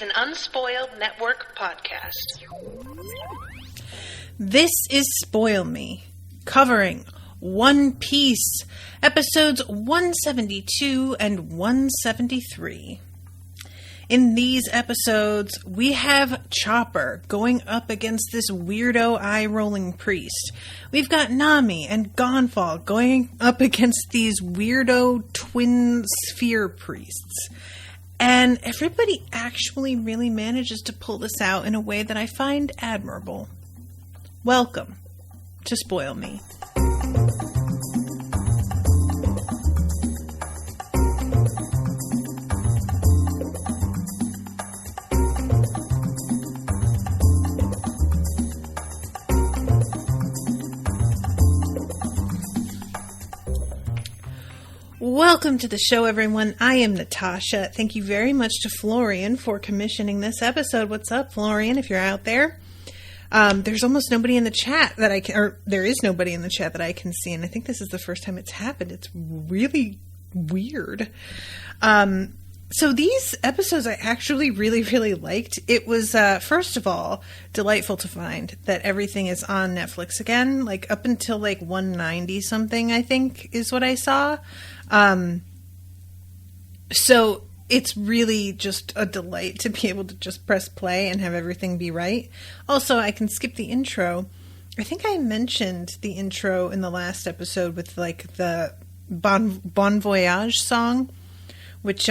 an Unspoiled Network podcast. This is Spoil Me, covering One Piece, episodes 172 and 173. In these episodes, we have Chopper going up against this weirdo eye-rolling priest. We've got Nami and Gonfall going up against these weirdo twin sphere priests. And everybody actually really manages to pull this out in a way that I find admirable. Welcome to Spoil Me. Welcome to the show, everyone. I am Natasha. Thank you very much to Florian for commissioning this episode. What's up, Florian, if you're out there? There's almost nobody in the chat that I can, or there is nobody in the chat that I can see, and I think this is the first time it's happened. It's really weird. So these episodes I actually really liked. It was, first of all, delightful to find that everything is on Netflix again, like up until like 190 something, I think is what I saw. So it's really just a delight to be able to just press play and have everything be right. Also, I can skip the intro. I think I mentioned the intro in the last episode with like the Bon Voyage song, which,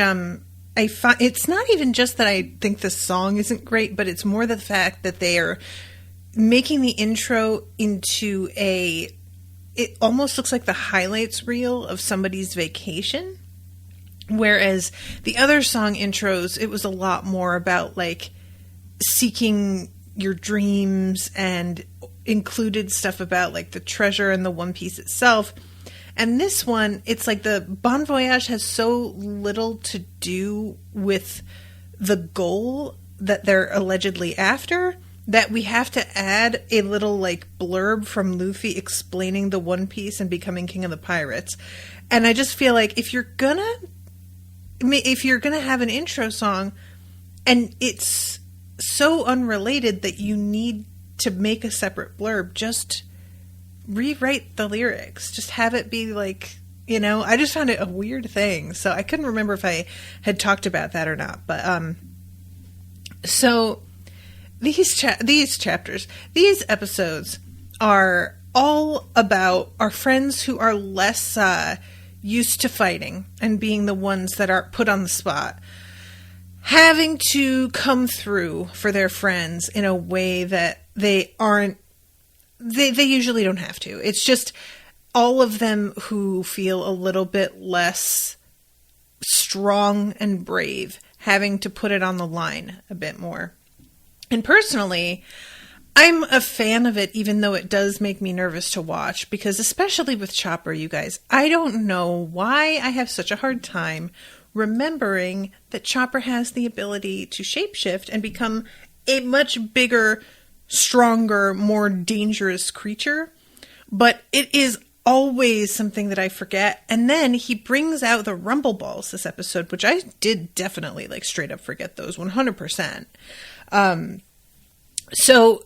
I find it's not even just that I think the song isn't great, but it's more the fact that they are making the intro into it almost looks like the highlights reel of somebody's vacation. Whereas the other song intros, it was a lot more about like seeking your dreams and included stuff about like the treasure and the One Piece itself. And this one, it's like the Bon Voyage has so little to do with the goal that they're allegedly after that we have to add a little like blurb from Luffy explaining the One Piece and becoming King of the Pirates. And I just feel like if you're gonna have an intro song and it's so unrelated that you need to make a separate blurb, just rewrite the lyrics. Just have it be like, I just found it a weird thing. So I couldn't remember if I had talked about that or not. But, so these episodes are all about our friends who are less, used to fighting and being the ones that are put on the spot, having to come through for their friends in a way that they usually don't have to. It's just all of them who feel a little bit less strong and brave, having to put it on the line a bit more. And personally, I'm a fan of it, even though it does make me nervous to watch, because especially with Chopper, you guys, I don't know why I have such a hard time remembering that Chopper has the ability to shapeshift and become a much bigger, stronger, more dangerous creature. But it is always something that I forget. And then he brings out the rumble balls this episode, which I did definitely like straight up forget those 100%. So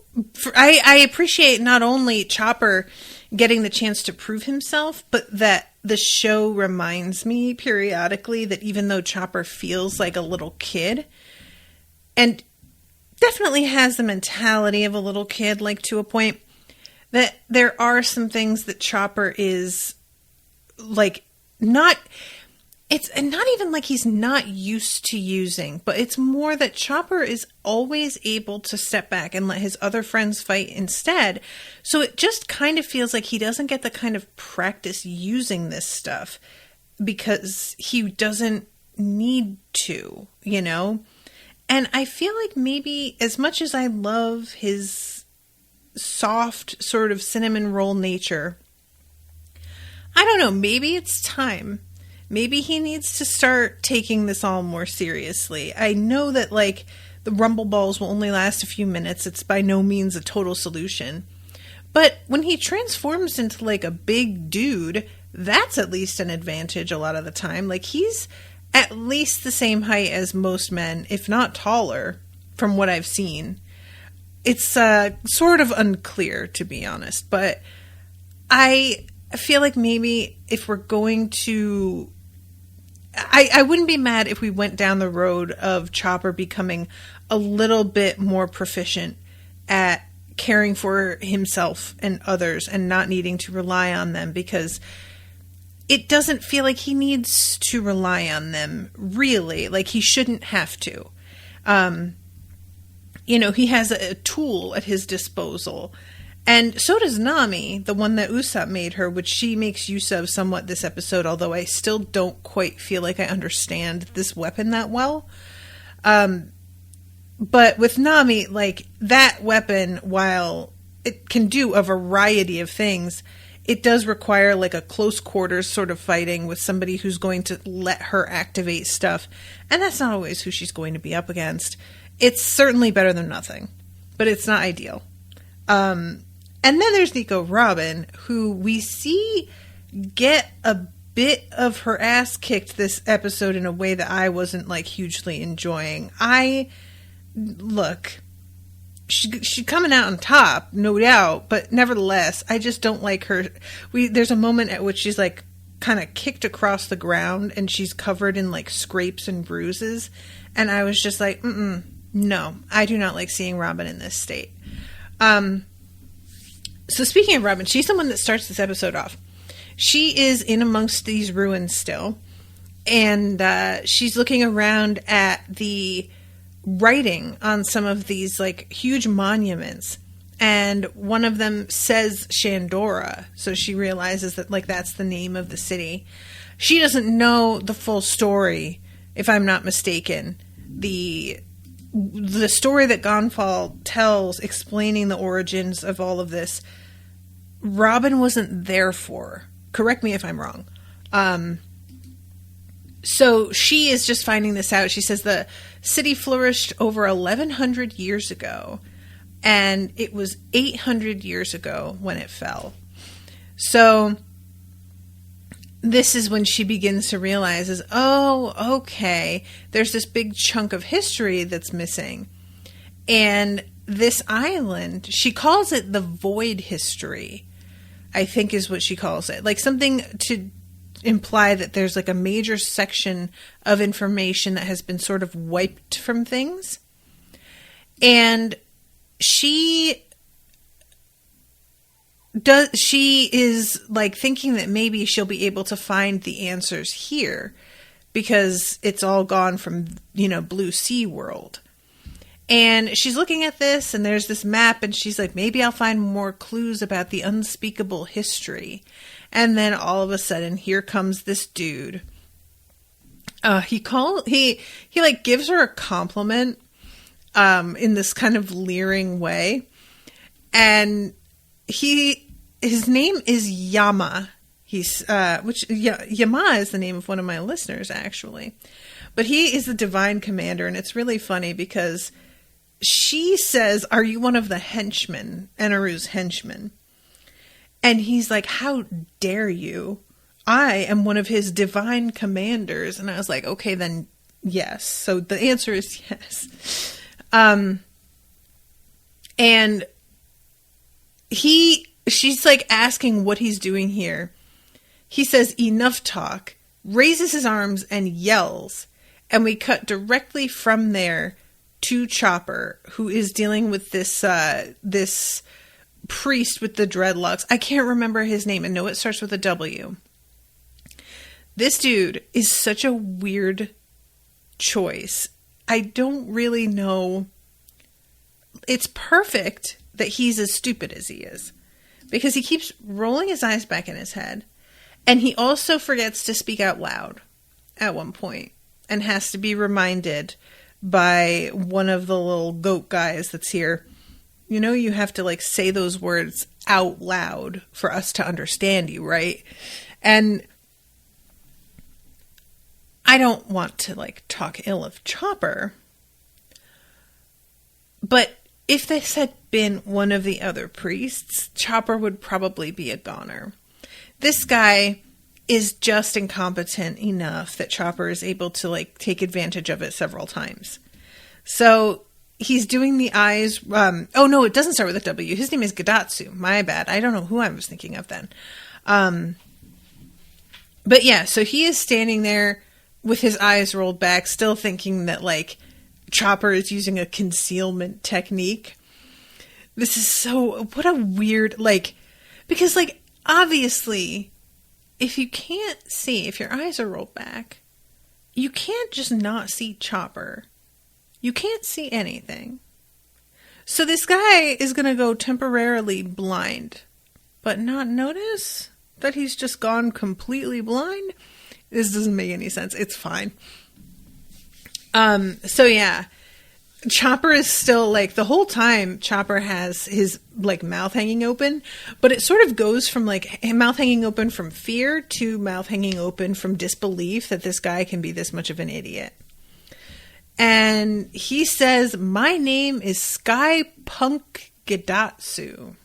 I appreciate not only Chopper getting the chance to prove himself, but that the show reminds me periodically that even though Chopper feels like a little kid and definitely has the mentality of a little kid, like to a point, that there are some things that Chopper is like it's not even like he's not used to using, but it's more that Chopper is always able to step back and let his other friends fight instead. So it just kind of feels like he doesn't get the kind of practice using this stuff because he doesn't need to, And I feel like maybe as much as I love his soft sort of cinnamon roll nature, I don't know, maybe it's time. Maybe he needs to start taking this all more seriously. I know that, like, the rumble balls will only last a few minutes. It's by no means a total solution. But when he transforms into, like, a big dude, that's at least an advantage a lot of the time. Like, he's at least the same height as most men, if not taller, from what I've seen. It's sort of unclear, to be honest, but I feel like maybe if we're going to... I wouldn't be mad if we went down the road of Chopper becoming a little bit more proficient at caring for himself and others and not needing to rely on them, because it doesn't feel like he needs to rely on them, really. Like, he shouldn't have to. He has a tool at his disposal. And so does Nami, the one that Usopp made her, which she makes use of somewhat this episode, although I still don't quite feel like I understand this weapon that well. But with Nami, like, that weapon, while it can do a variety of things, it does require, like, a close quarters sort of fighting with somebody who's going to let her activate stuff. And that's not always who she's going to be up against. It's certainly better than nothing, but it's not ideal. And then there's Nico Robin, who we see get a bit of her ass kicked this episode in a way that I wasn't, like, hugely enjoying. Look, she's coming out on top, no doubt, but nevertheless, I just don't like her. There's a moment at which she's, like, kind of kicked across the ground, and she's covered in, like, scrapes and bruises, and I was just like, no, I do not like seeing Robin in this state. So speaking of Robin, she's the one that starts this episode off. She is in amongst these ruins still, and she's looking around at the writing on some of these, like, huge monuments, and one of them says Shandora, so she realizes that, like, that's the name of the city. She doesn't know the full story, if I'm not mistaken. The story that Gonfall tells, explaining the origins of all of this, Robin wasn't there for. Correct me if I'm wrong. So she is just finding this out. She says the city flourished over 1,100 years ago, and it was 800 years ago when it fell. So this is when she begins to realize is, oh, okay, there's this big chunk of history that's missing. And this island, she calls it the Void History, I think is what she calls it. Like, something to imply that there's, like, a major section of information that has been sort of wiped from things. And she is, like, thinking that maybe she'll be able to find the answers here because it's all gone from, Blue Sea World. And she's looking at this, and there's this map, and she's like, maybe I'll find more clues about the unspeakable history. And then all of a sudden, here comes this dude. He like gives her a compliment, in this kind of leering way. And his name is Yama. Yama is the name of one of my listeners, actually. But he is the divine commander, and it's really funny because she says, are you one of the henchmen, Enaru's henchmen? And he's like, how dare you? I am one of his divine commanders. And I was like, okay, then yes. So the answer is yes. And she's like asking what he's doing here. He says, enough talk, raises his arms and yells. And we cut directly from there to Chopper, who is dealing with this priest with the dreadlocks. I can't remember his name. I know it starts with a W. This dude is such a weird choice. I don't really know. It's perfect that he's as stupid as he is, because he keeps rolling his eyes back in his head, and he also forgets to speak out loud at one point and has to be reminded by one of the little goat guys that's here. You have to, like, say those words out loud for us to understand you, right? And I don't want to, like, talk ill of Chopper, but if this had been one of the other priests, Chopper would probably be a goner. This guy is just incompetent enough that Chopper is able to like take advantage of it several times. So he's doing the eyes. Oh no, it doesn't start with a W. His name is Gedatsu. My bad. I don't know who I was thinking of then. But yeah, so he is standing there with his eyes rolled back, still thinking that like Chopper is using a concealment technique. This is so, what a weird, like, because like obviously if you can't see, if your eyes are rolled back, you can't just not see Chopper. You can't see anything. So this guy is going to go temporarily blind, but not notice that he's just gone completely blind. This doesn't make any sense. It's fine. So yeah, Chopper is still like, the whole time Chopper has his like mouth hanging open, but it sort of goes from like mouth hanging open from fear to mouth hanging open from disbelief that this guy can be this much of an idiot. And he says, "My name is Skypunk Gedatsu,"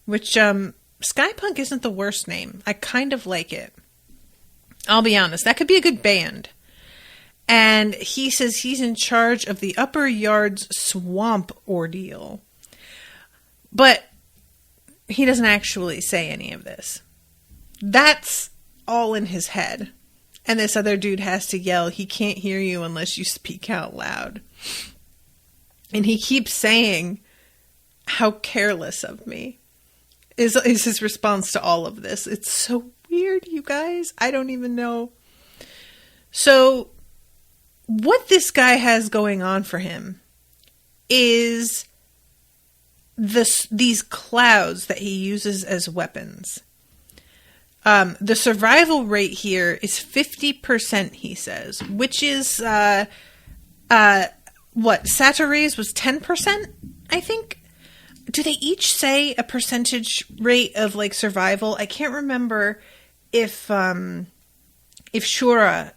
which, Skypunk isn't the worst name. I kind of like it. I'll be honest. That could be a good band. And he says he's in charge of the Upper Yards swamp ordeal. But he doesn't actually say any of this. That's all in his head. And this other dude has to yell, "He can't hear you unless you speak out loud." And he keeps saying, "How careless of me," is his response to all of this. It's so weird, you guys. I don't even know. So what this guy has going on for him is these clouds that he uses as weapons. The survival rate here is 50%, he says, which is, what, Satire's was 10%, I think? Do they each say a percentage rate of, like, survival? I can't remember if Shura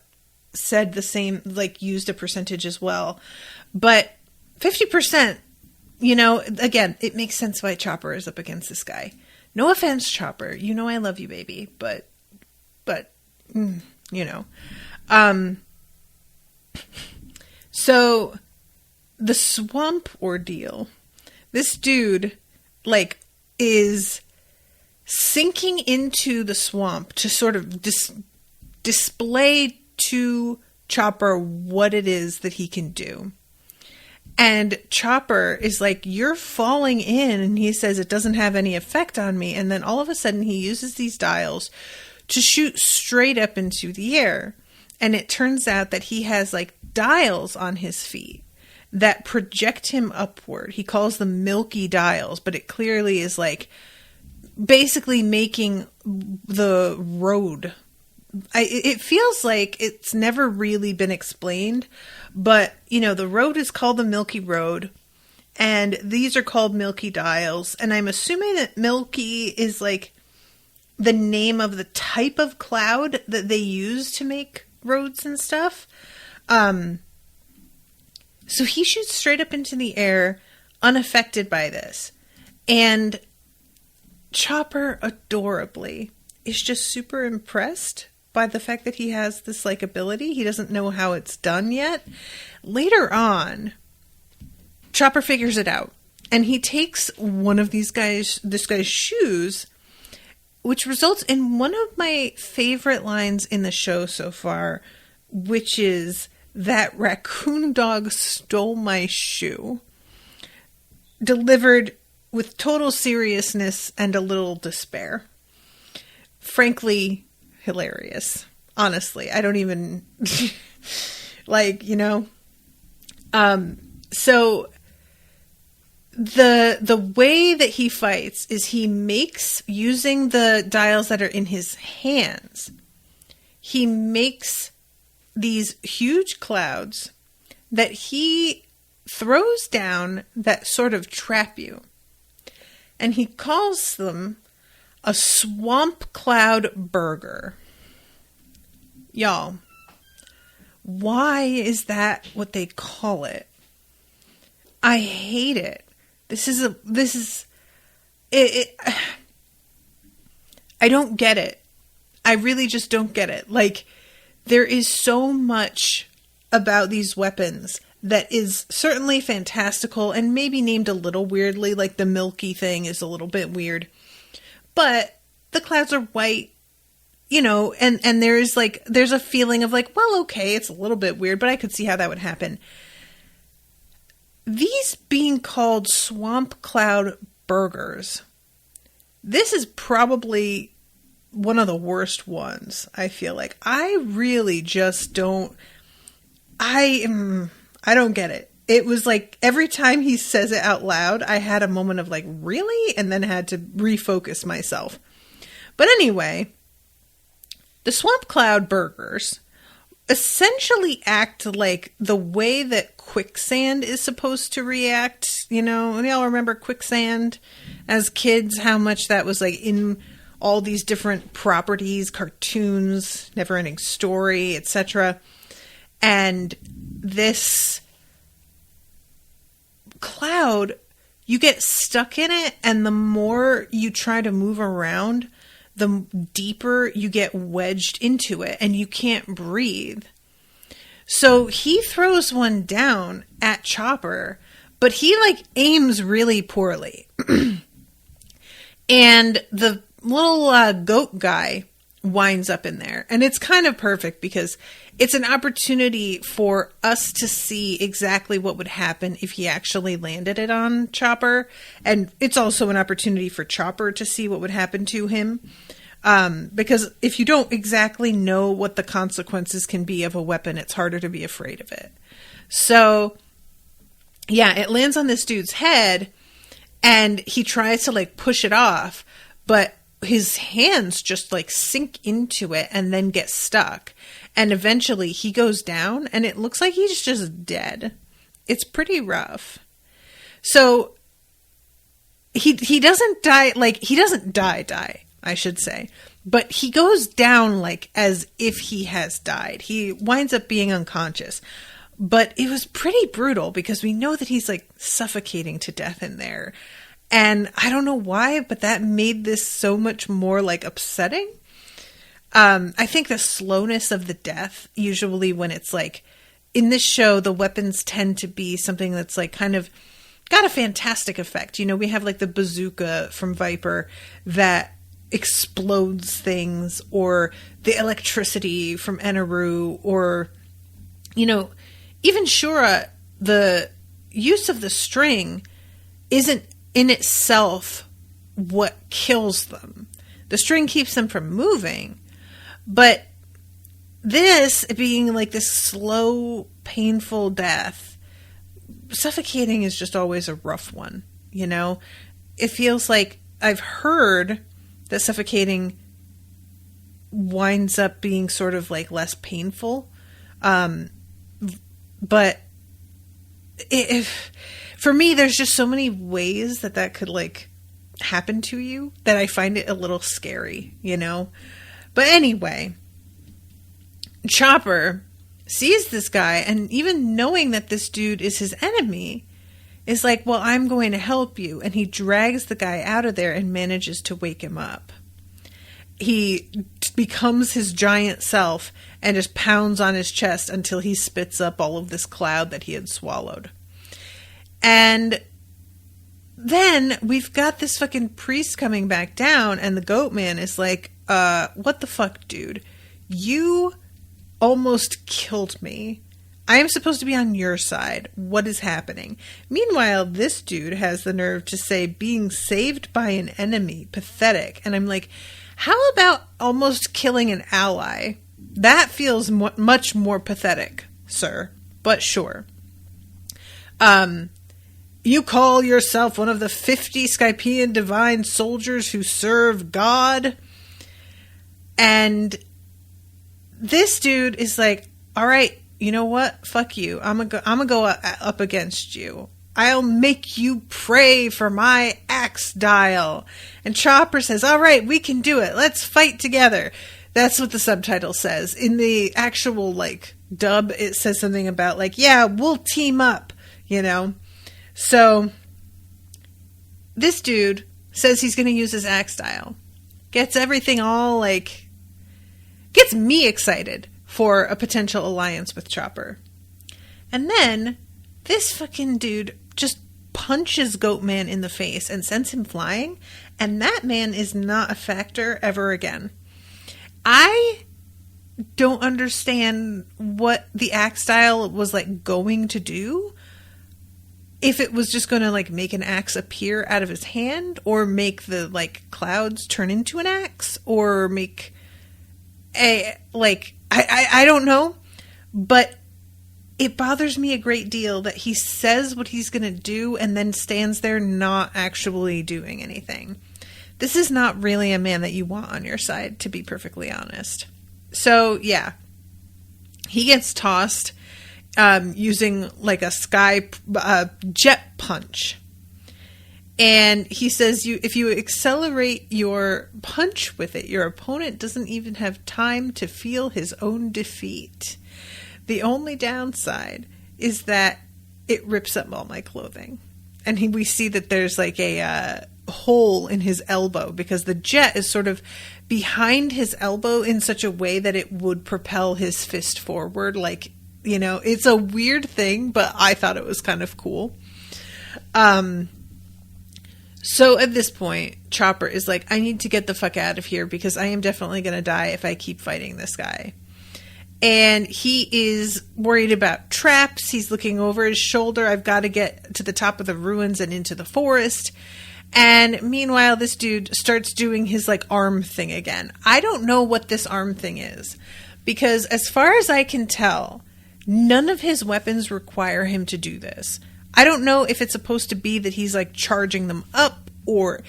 said the same, like, used a percentage as well. But 50%, you know, again, it makes sense why Chopper is up against this guy. No offense, Chopper. You know I love you, baby. But, you know. So, the swamp ordeal. This dude, like, is sinking into the swamp to sort of display to Chopper what it is that he can do. And Chopper is like, "You're falling in," and he says, "It doesn't have any effect on me." And then all of a sudden he uses these dials to shoot straight up into the air. And it turns out that he has like dials on his feet that project him upward. He calls them milky dials, but it clearly is like basically making the road. It feels like it's never really been explained, but, you know, the road is called the Milky Road, and these are called Milky Dials, and I'm assuming that Milky is, like, the name of the type of cloud that they use to make roads and stuff. So he shoots straight up into the air, unaffected by this, and Chopper, adorably, is just super impressed by the fact that he has this, like, ability. He doesn't know how it's done yet. Later on, Chopper figures it out, and he takes one of this guy's shoes, which results in one of my favorite lines in the show so far, which is, "That raccoon dog stole my shoe," delivered with total seriousness and a little despair. Frankly, hilarious. Honestly, I don't even like, you know. So the way that he fights is he makes, using the dials that are in his hands, he makes these huge clouds that he throws down that sort of trap you. And he calls them a swamp cloud burger. Y'all, why is that what they call it? I hate it. I don't get it. I really just don't get it. Like, there is so much about these weapons that is certainly fantastical and maybe named a little weirdly, like the milky thing is a little bit weird. But the clouds are white, you know, and there's a feeling of like, well, okay, it's a little bit weird, but I could see how that would happen. These being called swamp cloud burgers, this is probably one of the worst ones, I feel like. I really just don't, I don't get it. It was like every time he says it out loud, I had a moment of like, really? And then had to refocus myself. But anyway, the swamp cloud burgers essentially act like the way that quicksand is supposed to react. You know, and y'all remember quicksand as kids, how much that was like in all these different properties, cartoons, Neverending Story, etc. And this cloud, you get stuck in it, and the more you try to move around, the deeper you get wedged into it, and you can't breathe. So he throws one down at Chopper, but he like aims really poorly. And the little goat guy winds up in there. And it's kind of perfect because it's an opportunity for us to see exactly what would happen if he actually landed it on Chopper. And it's also an opportunity for Chopper to see what would happen to him. Because if you don't exactly know what the consequences can be of a weapon, it's harder to be afraid of it. So, yeah, it lands on this dude's head, and he tries to, like, push it off, but his hands just, like, sink into it and then get stuck. And eventually he goes down, and it looks like he's just dead. It's pretty rough. So, he doesn't die, like, he doesn't die, I should say. But he goes down like as if he has died. He winds up being unconscious. But it was pretty brutal because we know that he's like suffocating to death in there. And I don't know why, but that made this so much more like upsetting. I think the slowness of the death, usually when it's like, in this show, the weapons tend to be something that's like kind of got a fantastic effect. You know, we have like the bazooka from Viper that explodes things, or the electricity from Eneru, or, you know, even Shura, the use of the string isn't in itself what kills them. The string keeps them from moving, but this being like this slow, painful death, suffocating is just always a rough one, you know? It feels like I've heard that suffocating winds up being sort of like less painful. But for me, there's just so many ways that could like happen to you that I find it a little scary, you know? But anyway, Chopper sees this guy, and even knowing that this dude is his enemy, is like, well, I'm going to help you. And he drags the guy out of there and manages to wake him up. He becomes his giant self and just pounds on his chest until he spits up all of this cloud that he had swallowed. And then we've got this fucking priest coming back down, and the goat man is like, what the fuck, dude? You almost killed me. I am supposed to be on your side. What is happening? Meanwhile, this dude has the nerve to say being saved by an enemy, pathetic. And I'm like, how about almost killing an ally? That feels much more pathetic, sir. But sure. You call yourself one of the 50 Skypian divine soldiers who serve God? And this dude is like, all right, you know what? Fuck you. I'm gonna go up against you. I'll make you pray for my axe dial. And Chopper says, all right, we can do it. Let's fight together. That's what the subtitle says. In the actual, like, dub, it says something about, like, yeah, we'll team up, you know? So, this dude says he's going to use his axe dial. Gets everything all, like, gets me excited for a potential alliance with Chopper. And then this fucking dude just punches Goatman in the face and sends him flying, and that man is not a factor ever again. I don't understand what the axe style was like going to do. If it was just going to like make an axe appear out of his hand, or make the like clouds turn into an axe, or make a like I don't know, but it bothers me a great deal that he says what he's going to do and then stands there not actually doing anything. This is not really a man that you want on your side, to be perfectly honest. So, yeah. He gets tossed using like a jet punch. And he says if you accelerate your punch with it, your opponent doesn't even have time to feel his own defeat. The only downside is that it rips up all my clothing. And we see that there's like a hole in his elbow because the jet is sort of behind his elbow in such a way that it would propel his fist forward. Like, you know, it's a weird thing, but I thought it was kind of cool. So at this point, Chopper is like, I need to get the fuck out of here because I am definitely going to die if I keep fighting this guy. And he is worried about traps. He's looking over his shoulder. I've got to get to the top of the ruins and into the forest. And meanwhile, this dude starts doing his like arm thing again. I don't know what this arm thing is, because as far as I can tell, none of his weapons require him to do this. I don't know if it's supposed to be that he's like charging them up, or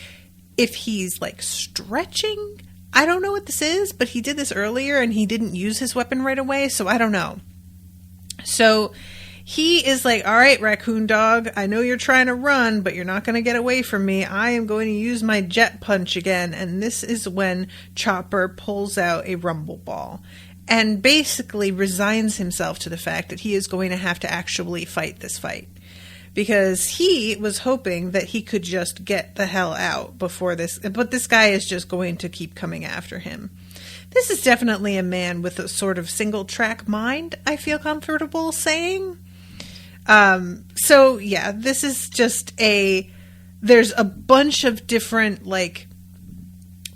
if he's like stretching. I don't know what this is, but he did this earlier and he didn't use his weapon right away, so I don't know. So he is like, all right, raccoon dog, I know you're trying to run, but you're not going to get away from me. I am going to use my jet punch again. And this is when Chopper pulls out a rumble ball and basically resigns himself to the fact that he is going to have to actually fight this fight. Because he was hoping that he could just get the hell out before this, but this guy is just going to keep coming after him. This is definitely a man with a sort of single track mind, I feel comfortable saying. So yeah, this is just there's a bunch of different like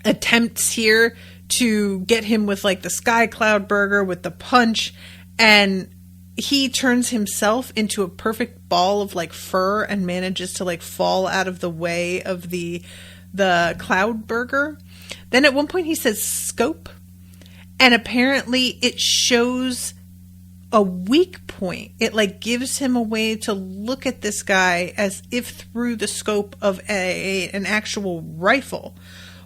attempts here to get him with like the Sky Cloud Burger with the punch, and he turns himself into a perfect ball of like fur and manages to like fall out of the way of the Cloud Burger. Then at one point he says scope, and apparently it shows a weak point. It like gives him a way to look at this guy as if through the scope of an actual rifle,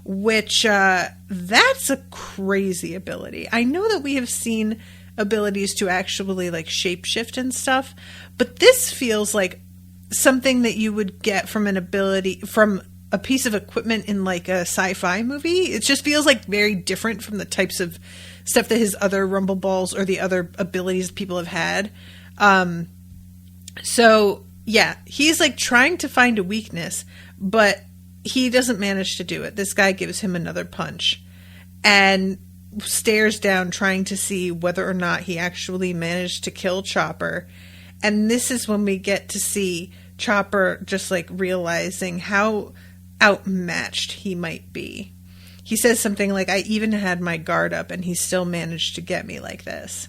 which that's a crazy ability. I know that we have seen abilities to actually like shapeshift and stuff, but this feels like something that you would get from an ability from a piece of equipment in like a sci-fi movie. It just feels like very different from the types of stuff that his other rumble balls or the other abilities people have had. So yeah, he's like trying to find a weakness, but he doesn't manage to do it. This guy gives him another punch and stares down trying to see whether or not he actually managed to kill Chopper. And this is when we get to see Chopper just like realizing how outmatched he might be. He says something like, I even had my guard up and he still managed to get me like this.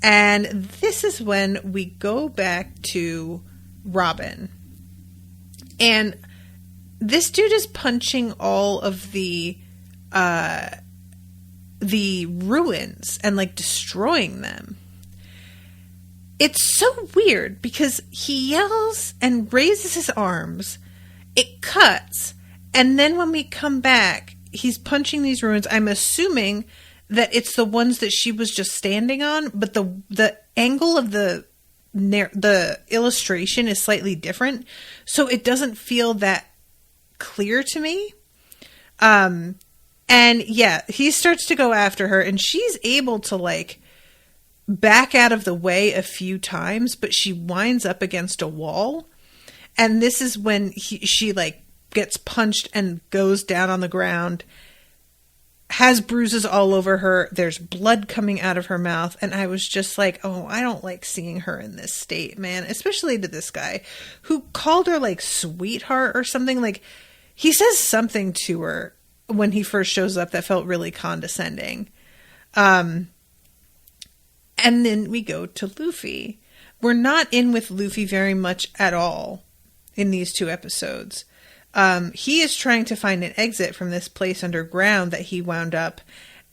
And this is when we go back to Robin. And this dude is punching all of the ruins and like destroying them. It's so weird because he yells and raises his arms, it cuts, and then when we come back, he's punching these ruins. I'm assuming that it's the ones that she was just standing on, but the angle of the illustration is slightly different, so it doesn't feel that clear to me. And yeah, he starts to go after her, and she's able to like back out of the way a few times, but she winds up against a wall. And this is when she like gets punched and goes down on the ground. has bruises all over her. There's blood coming out of her mouth. And I was just like, oh, I don't like seeing her in this state, man. Especially to this guy who called her like sweetheart or something. Like, he says something to her when he first shows up that felt really condescending. And then we go to Luffy. We're not in with Luffy very much at all in these 2 episodes. He is trying to find an exit from this place underground that he wound up.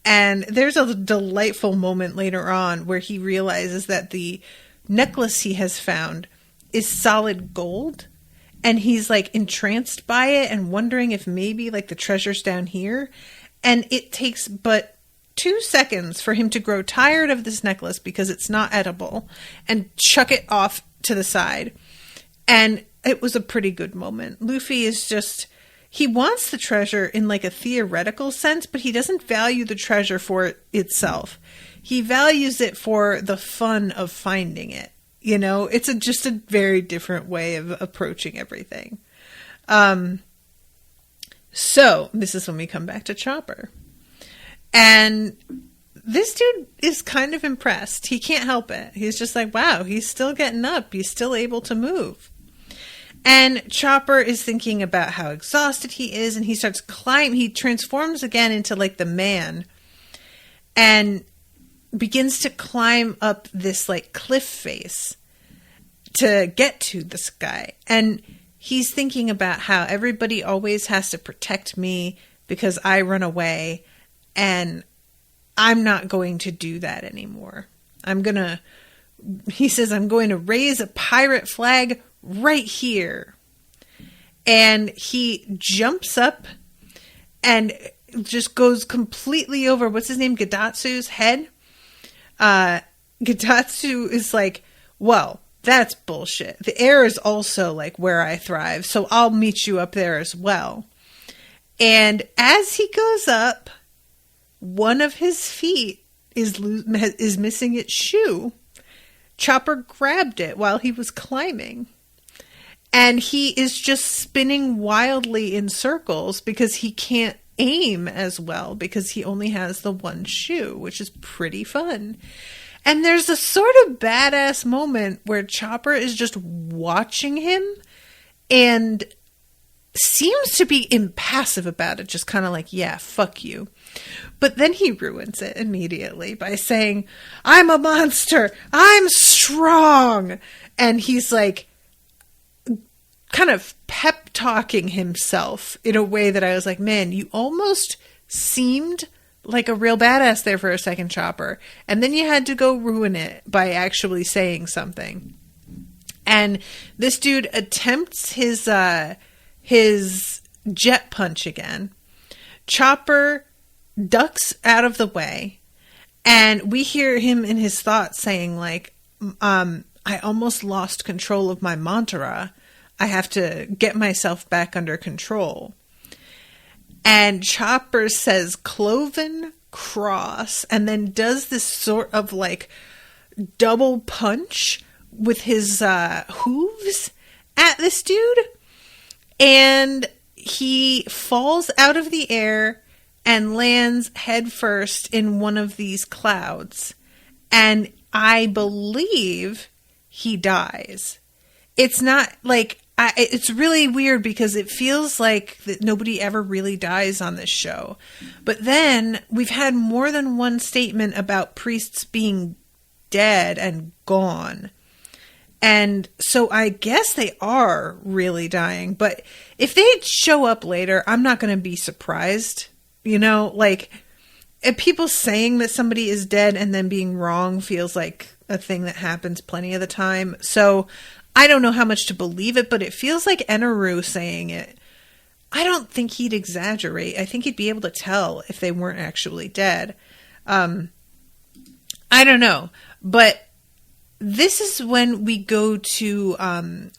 And there's a delightful moment later on where he realizes that the necklace he has found is solid gold. And he's like entranced by it and wondering if maybe like the treasure's down here. And it takes but 2 seconds for him to grow tired of this necklace because it's not edible and chuck it off to the side. And it was a pretty good moment. Luffy is just, he wants the treasure in like a theoretical sense, but he doesn't value the treasure for itself. He values it for the fun of finding it. You know, it's just a very different way of approaching everything. So this is when we come back to Chopper. And this dude is kind of impressed. He can't help it. He's just like, wow, he's still getting up. He's still able to move. And Chopper is thinking about how exhausted he is, and he starts climbing. He transforms again into like the man and begins to climb up this like cliff face to get to the sky. And he's thinking about how everybody always has to protect me because I run away, and I'm not going to do that anymore. He says, I'm going to raise a pirate flag right here. And he jumps up and just goes completely over, what's his name, Gedatsu's head. Gedatsu is like, well, that's bullshit. The air is also like where I thrive, so I'll meet you up there as well. And as he goes up, one of his feet is missing its shoe. Chopper grabbed it while he was climbing. And he is just spinning wildly in circles because he can't aim as well because he only has the one shoe, which is pretty fun. And there's a sort of badass moment where Chopper is just watching him and seems to be impassive about it, just kind of like, yeah, fuck you. But then he ruins it immediately by saying, I'm a monster, I'm strong. And he's like, kind of pep talking himself in a way that I was like, man, you almost seemed like a real badass there for a second, Chopper. And then you had to go ruin it by actually saying something. And this dude attempts his jet punch again. Chopper ducks out of the way, and we hear him in his thoughts saying like, I almost lost control of my mantra. I have to get myself back under control. And Chopper says cloven cross and then does this sort of like double punch with his hooves at this dude. And he falls out of the air and lands headfirst in one of these clouds. And I believe he dies. It's not like, it's really weird because it feels like that nobody ever really dies on this show. But then we've had more than one statement about priests being dead and gone. And so I guess they are really dying. But if they show up later, I'm not going to be surprised. You know, like, if people saying that somebody is dead and then being wrong feels like a thing that happens plenty of the time. So I don't know how much to believe it, but it feels like Eneru saying it. I don't think he'd exaggerate. I think he'd be able to tell if they weren't actually dead. I don't know. But this is when we go to,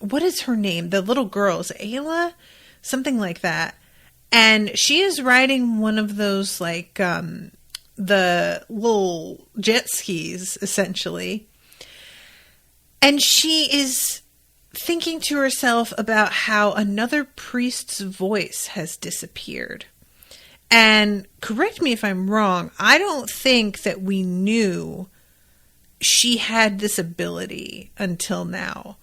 what is her name? The little girl, is it Ayla? Something like that. And she is riding one of those, like, the little jet skis, essentially. And she is thinking to herself about how another priest's voice has disappeared. And correct me if I'm wrong, I don't think that we knew she had this ability until now.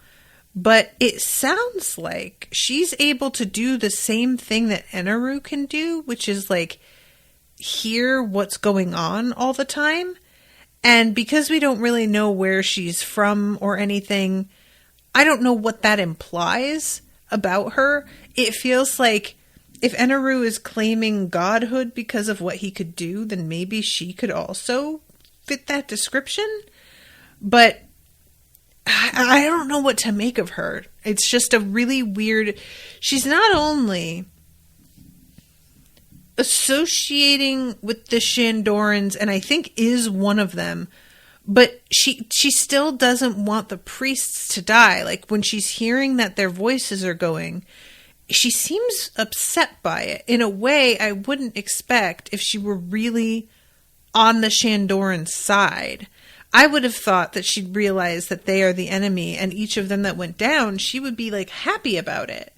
But it sounds like she's able to do the same thing that Eneru can do, which is like hear what's going on all the time. And because we don't really know where she's from or anything, I don't know what that implies about her. It feels like if Eneru is claiming godhood because of what he could do, then maybe she could also fit that description. But I don't know what to make of her. It's just a really weird... She's not only associating with the Shandorans, and I think is one of them, but she still doesn't want the priests to die. Like, when she's hearing that their voices are going, she seems upset by it in a way I wouldn't expect if she were really on the Shandoran side. I would have thought that she'd realize that they are the enemy, and each of them that went down, she would be, like, happy about it.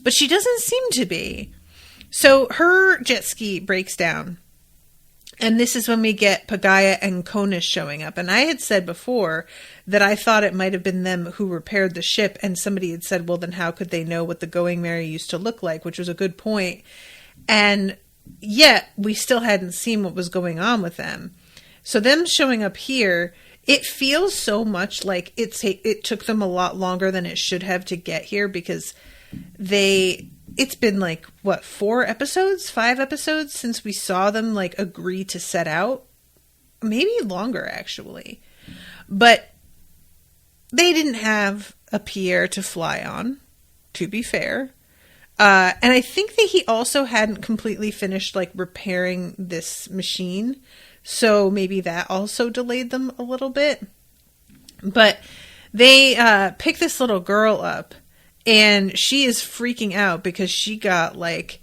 But she doesn't seem to be. So her jet ski breaks down. And this is when we get Pagaya and Konus showing up. And I had said before that I thought it might have been them who repaired the ship. And somebody had said, well, then how could they know what the Going Merry used to look like? Which was a good point. And yet we still hadn't seen what was going on with them. So them showing up here, it feels so much like it took them a lot longer than it should have to get here, because it's been like, what, 5 episodes since we saw them like agree to set out? Maybe longer, actually. But they didn't have a Pierre to fly on, to be fair. And I think that he also hadn't completely finished like repairing this machine. So maybe that also delayed them a little bit. But they pick this little girl up, and she is freaking out because she got like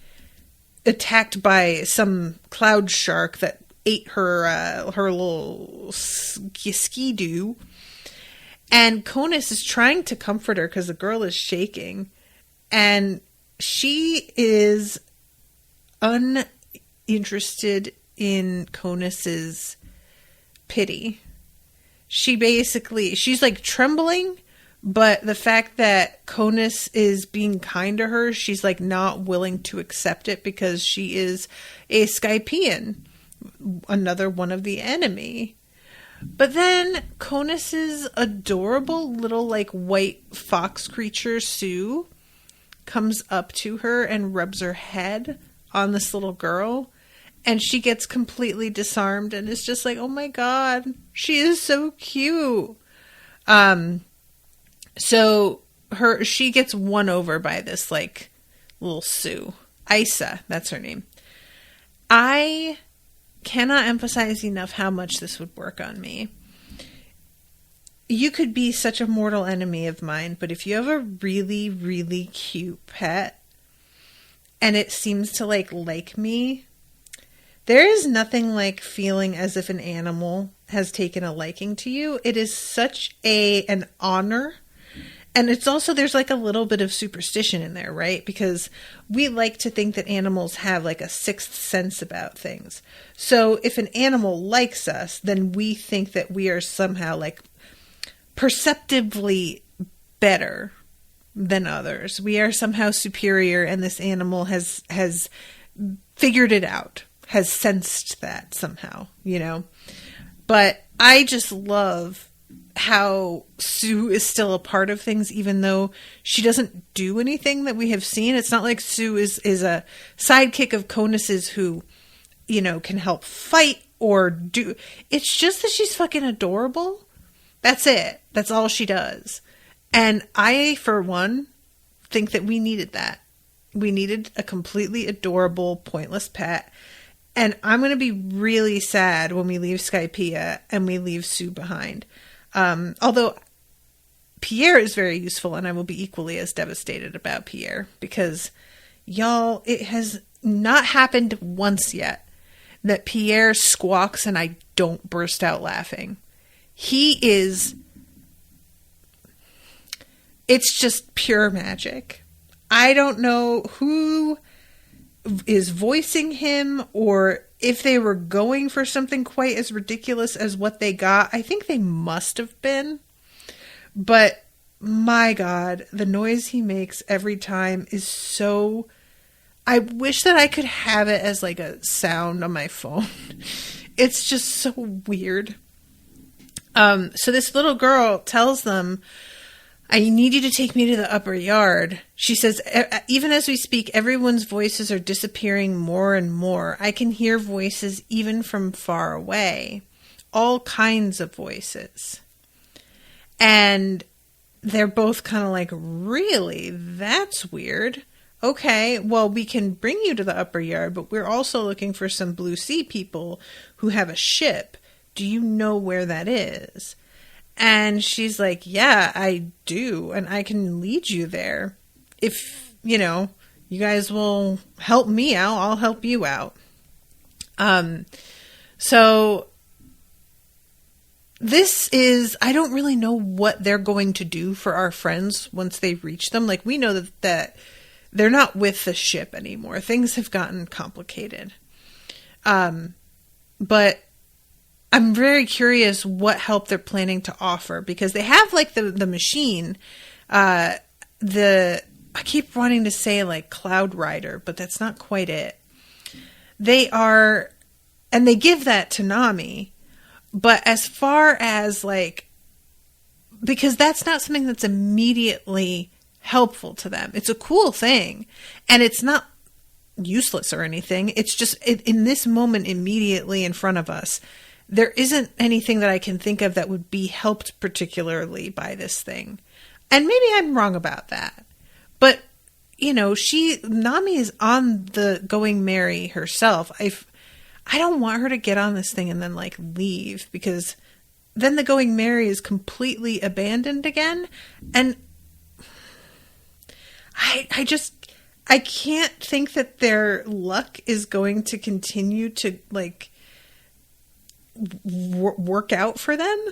attacked by some cloud shark that ate her little ski-doo. And Konus is trying to comfort her because the girl is shaking. And she is uninterested in Konus's pity. She's like trembling, but the fact that Konus is being kind to her, she's like not willing to accept it because she is a Skypian, another one of the enemy. But then Konus's adorable little like white fox creature, Sue, comes up to her and rubs her head on this little girl. And she gets completely disarmed and is just like, oh my god, she is so cute. So she gets won over by this like little Sue. Isa, that's her name. I cannot emphasize enough how much this would work on me. You could be such a mortal enemy of mine, but if you have a really, really cute pet and it seems to like me, there is nothing like feeling as if an animal has taken a liking to you. It is such an honor. And it's also, there's like a little bit of superstition in there, right? Because we like to think that animals have like a sixth sense about things. So if an animal likes us, then we think that we are somehow like perceptively better than others. We are somehow superior, and this animal has figured it out. Has sensed that somehow, you know. But I just love how Sue is still a part of things, even though she doesn't do anything that we have seen. It's not like Sue is a sidekick of Konus's who, you know, can help fight or do. It's just that she's fucking adorable. That's it. That's all she does. And I, for one, think that we needed that. We needed a completely adorable, pointless pet. And I'm going to be really sad when we leave Skypiea and we leave Sue behind. Although Pierre is very useful, and I will be equally as devastated about Pierre. Because, y'all, it has not happened once yet that Pierre squawks and I don't burst out laughing. It's just pure magic. I don't know who is voicing him, or if they were going for something quite as ridiculous as what they got. I think they must have been. But my God, the noise he makes every time is so... I wish that I could have it as like a sound on my phone. It's just so weird. So this little girl tells them, I need you to take me to the upper yard. She says, even as we speak, everyone's voices are disappearing more and more. I can hear voices even from far away. All kinds of voices. And they're both kind of like, really? That's weird. Okay, well, we can bring you to the upper yard, but we're also looking for some Blue Sea people who have a ship. Do you know where that is? And she's like, yeah, I do, and I can lead you there. If, you guys will help me out, I'll help you out. So this is, I don't really know what they're going to do for our friends once they reach them. Like, we know that they're not with the ship anymore. Things have gotten complicated. But I'm very curious what help they're planning to offer, because they have like the machine, I keep wanting to say like Cloud Rider, but that's not quite it. And they give that to Nami, but as far as like, because that's not something that's immediately helpful to them. It's a cool thing, and it's not useless or anything. It's just in this moment immediately in front of us, there isn't anything that I can think of that would be helped particularly by this thing. And maybe I'm wrong about that. But, Nami is on the Going Merry herself. I don't want her to get on this thing and then like leave, because then the Going Merry is completely abandoned again. And I can't think that their luck is going to continue to like work out for them.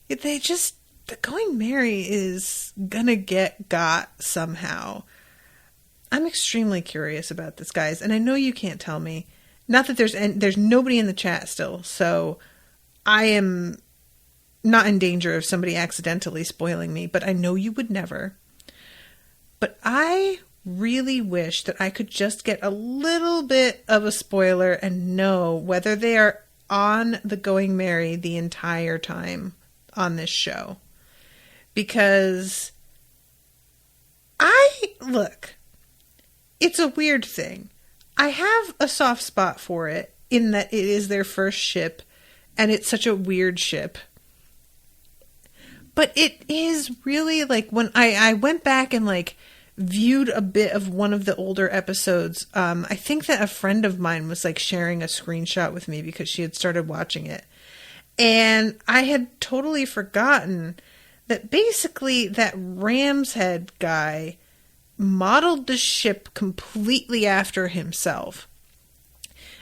The Going Merry is gonna got somehow. I'm extremely curious about this, guys, and I know you can't tell me. Not that there's nobody in the chat still, so I am not in danger of somebody accidentally spoiling me, but I know you would never. But I really wish that I could just get a little bit of a spoiler and know whether they are on the Going Merry the entire time on this show. Because it's a weird thing. I have a soft spot for it in that it is their first ship, and it's such a weird ship. But it is really like, when I went back and like viewed a bit of one of the older episodes, I think that a friend of mine was like sharing a screenshot with me because she had started watching it. And I had totally forgotten that basically that Ram's Head guy modeled the ship completely after himself.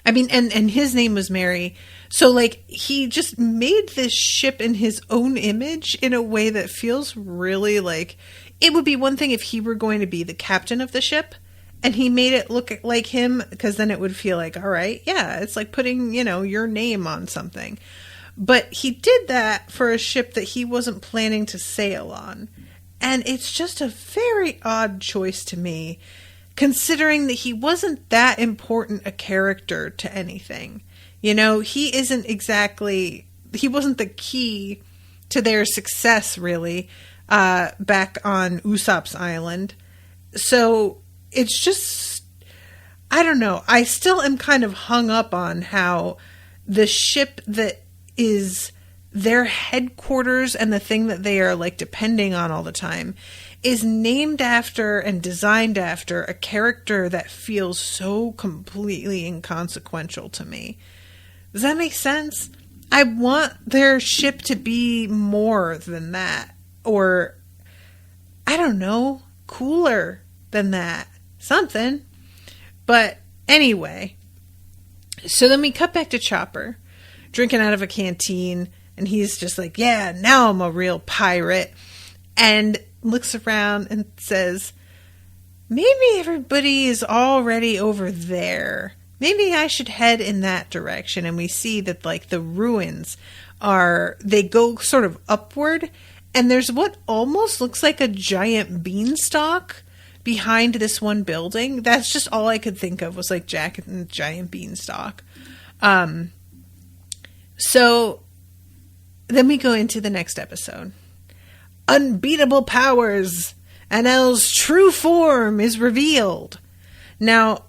I mean, and his name was Mary. So like he just made this ship in his own image in a way that feels really like, it would be one thing if he were going to be the captain of the ship and he made it look like him, because then it would feel like, all right, yeah, it's like putting, your name on something. But he did that for a ship that he wasn't planning to sail on. And it's just a very odd choice to me, considering that he wasn't that important a character to anything. He wasn't the key to their success, really, back on Usopp's Island. So it's just, I don't know. I still am kind of hung up on how the ship that is their headquarters and the thing that they are like depending on all the time is named after and designed after a character that feels so completely inconsequential to me. Does that make sense? I want their ship to be more than that, or I don't know, cooler than that, something. But anyway, so then we cut back to Chopper drinking out of a canteen, and he's just like, yeah, now I'm a real pirate, and looks around and says, maybe everybody is already over there. Maybe I should head in that direction. And we see that, like, the ruins they go sort of upward, and there's what almost looks like a giant beanstalk behind this one building. That's just all I could think of, was like Jack and the giant beanstalk. So then we go into the next episode. Unbeatable powers! Anel's true form is revealed. Now,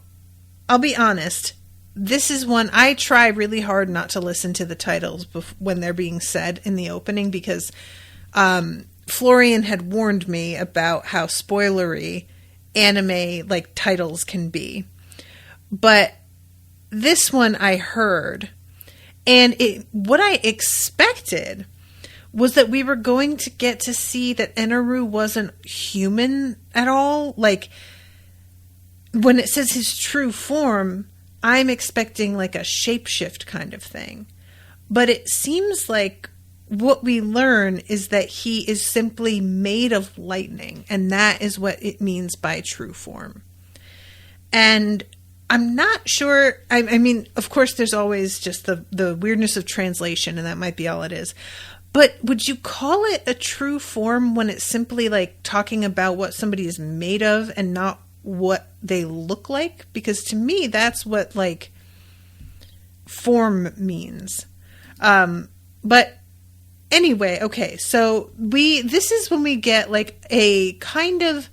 I'll be honest, this is one I try really hard not to listen to the titles when they're being said in the opening, because Florian had warned me about how spoilery anime like titles can be. But this one I heard, and what I expected was that we were going to get to see that Eneru wasn't human at all. Like, when it says his true form, I'm expecting like a shapeshift kind of thing. But it seems like what we learn is that he is simply made of lightning, and that is what it means by true form. And I'm not sure, I mean, of course there's always just the weirdness of translation, and that might be all it is. But would you call it a true form when it's simply like talking about what somebody is made of and not what they look like? Because to me, that's what like form means. But anyway, okay, so this is when we get like a kind of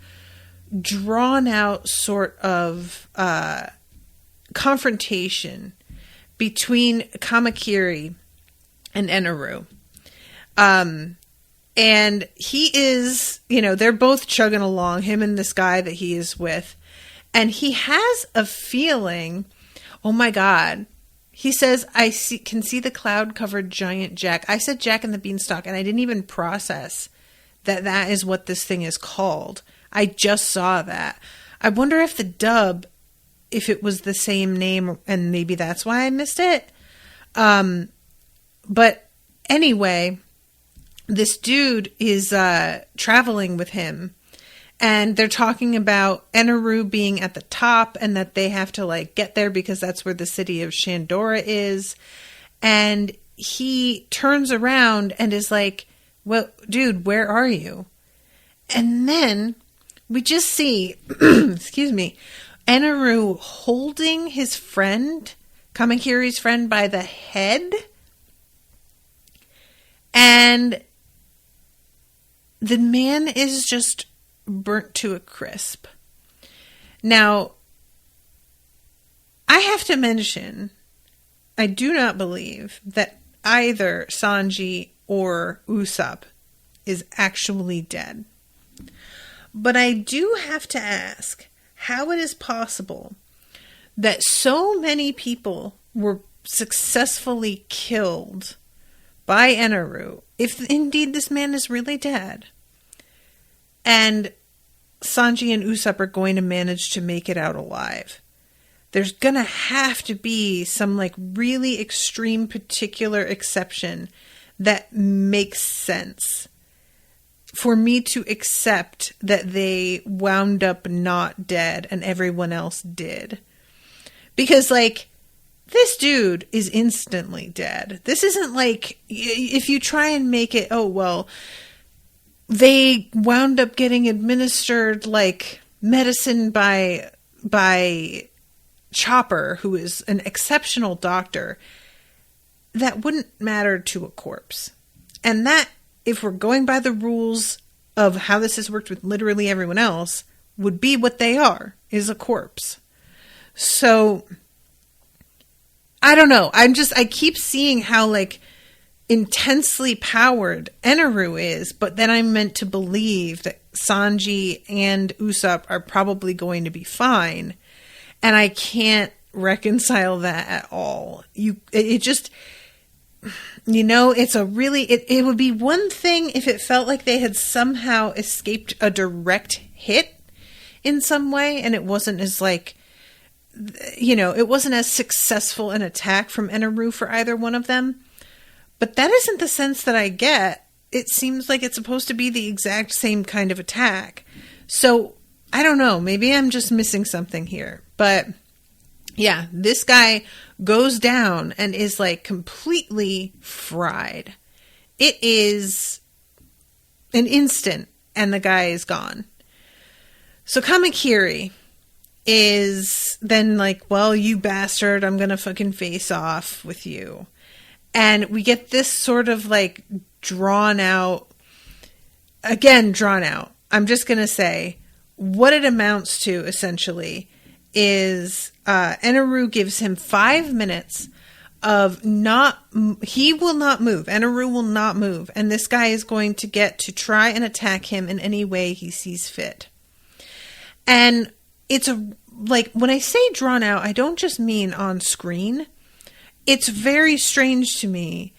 drawn out sort of confrontation between Kamakiri and Eneru. And he is, they're both chugging along, him and this guy that he is with. And he has a feeling, oh my God. He says, can see the cloud-covered giant Jack. I said Jack and the Beanstalk, and I didn't even process that is what this thing is called. I just saw that. I wonder if the dub, if it was the same name, and maybe that's why I missed it. But anyway, this dude is traveling with him, and they're talking about Eneru being at the top and that they have to like get there because that's where the city of Shandora is. And he turns around and is like, well, dude, where are you? And then we just see, excuse me, Eneru holding his friend, Kamakiri's friend, by the head. And the man is just burnt to a crisp. Now, I have to mention, I do not believe that either Sanji or Usopp is actually dead. But I do have to ask how it is possible that so many people were successfully killed by Eneru, if indeed this man is really dead, and Sanji and Usopp are going to manage to make it out alive. There's gonna have to be some like really extreme particular exception that makes sense for me to accept that they wound up not dead and everyone else did. Because like, this dude is instantly dead. This isn't like, if you try and make it, oh, well, they wound up getting administered like medicine by Chopper, who is an exceptional doctor. That wouldn't matter to a corpse. And that, if we're going by the rules of how this has worked with literally everyone else, would be what they are, is a corpse. So I don't know. I keep seeing how like intensely powered Eneru is, but then I'm meant to believe that Sanji and Usopp are probably going to be fine. And I can't reconcile that at all. It just, it's a really, it would be one thing if it felt like they had somehow escaped a direct hit in some way, and it wasn't as like, it wasn't as successful an attack from Eneru for either one of them. But that isn't the sense that I get. It seems like it's supposed to be the exact same kind of attack. So I don't know. Maybe I'm just missing something here. But yeah, this guy goes down and is like completely fried. It is an instant and the guy is gone. So Kamakiri is then like, well, you bastard, I'm going to fucking face off with you. And we get this sort of like drawn out. I'm just going to say what it amounts to essentially is Eneru gives him 5 minutes of he will not move. Eneru will not move. And this guy is going to get to try and attack him in any way he sees fit. And it's when I say drawn out, I don't just mean on screen. It's very strange to me.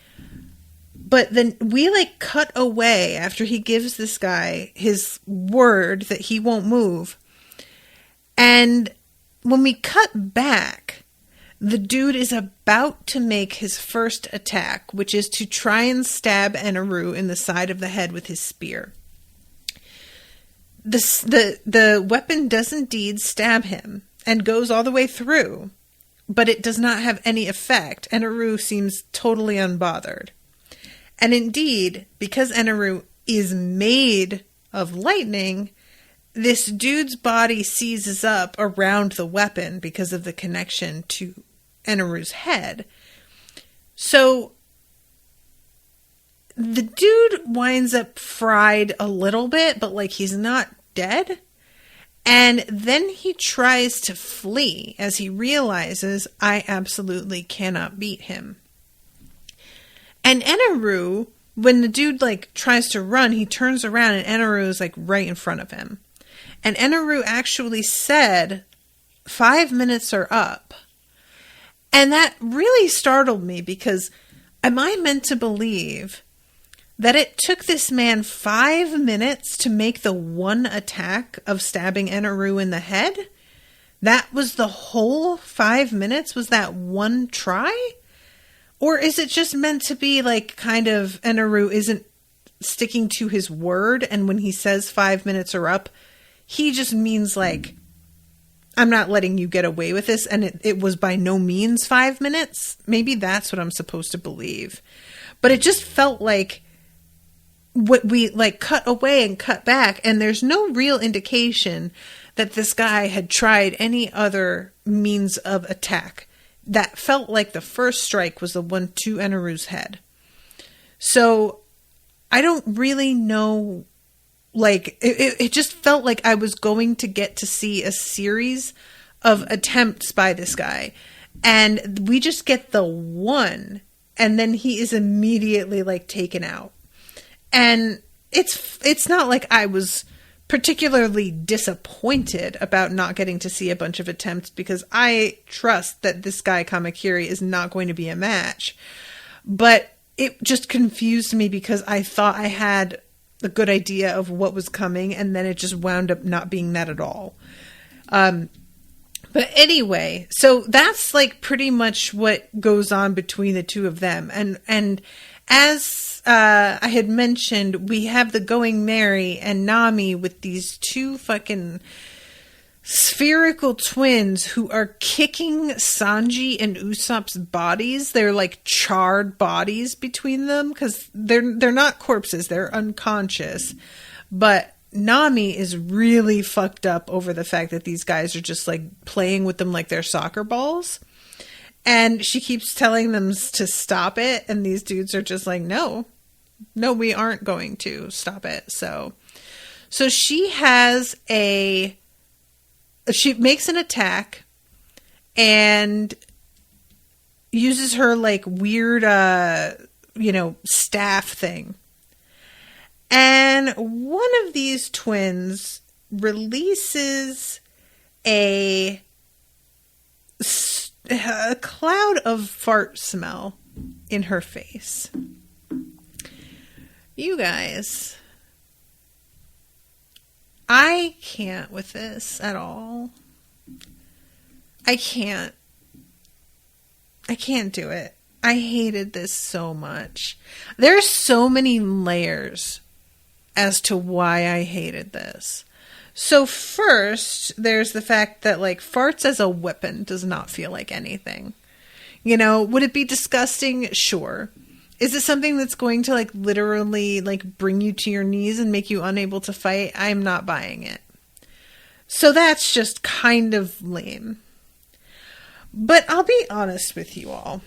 But then we like cut away after he gives this guy his word that he won't move. And when we cut back, the dude is about to make his first attack, which is to try and stab Eneru in the side of the head with his spear. The weapon does indeed stab him and goes all the way through, but it does not have any effect. Eneru seems totally unbothered. And indeed, because Eneru is made of lightning, this dude's body seizes up around the weapon because of the connection to Eneru's head. So the dude winds up fried a little bit, but like he's not dead. And then he tries to flee as he realizes I absolutely cannot beat him. And Eneru, when the dude like tries to run, he turns around and Eneru is like right in front of him. And Eneru actually said, 5 minutes are up. And that really startled me because am I meant to believe that it took this man 5 minutes to make the one attack of stabbing Eneru in the head? That was the whole 5 minutes? Was that one try? Or is it just meant to be like kind of Eneru isn't sticking to his word, and when he says 5 minutes are up, he just means like, I'm not letting you get away with this, and it was by no means 5 minutes? Maybe that's what I'm supposed to believe. But it just felt like what we like cut away and cut back, and there's no real indication that this guy had tried any other means of attack. That felt like the first strike was the one to Eneru's head. So I don't really know, like, it just felt like I was going to get to see a series of attempts by this guy. And we just get the one, and then he is immediately, like, taken out. And it's not like I was particularly disappointed about not getting to see a bunch of attempts, because I trust that this guy Kamakiri is not going to be a match. But it just confused me because I thought I had a good idea of what was coming, and then it just wound up not being that at all. But anyway, so that's like pretty much what goes on between the two of them. And as I had mentioned, we have the Going Merry and Nami with these two fucking spherical twins who are kicking Sanji and Usopp's bodies. They're like charred bodies between them because they're not corpses. They're unconscious. But Nami is really fucked up over the fact that these guys are just like playing with them like they're soccer balls. And she keeps telling them to stop it. And these dudes are just like, no, we aren't going to stop it. So she makes an attack and uses her like weird, staff thing. And one of these twins releases a cloud of fart smell in her face. You guys, I can't with this at all. I can't do it. I hated this so much. There's so many layers as to why I hated this. So first, there's the fact that, like, farts as a weapon does not feel like anything. You know, would it be disgusting? Sure. Is it something that's going to, like, literally, like, bring you to your knees and make you unable to fight? I'm not buying it. So that's just kind of lame. But I'll be honest with you all.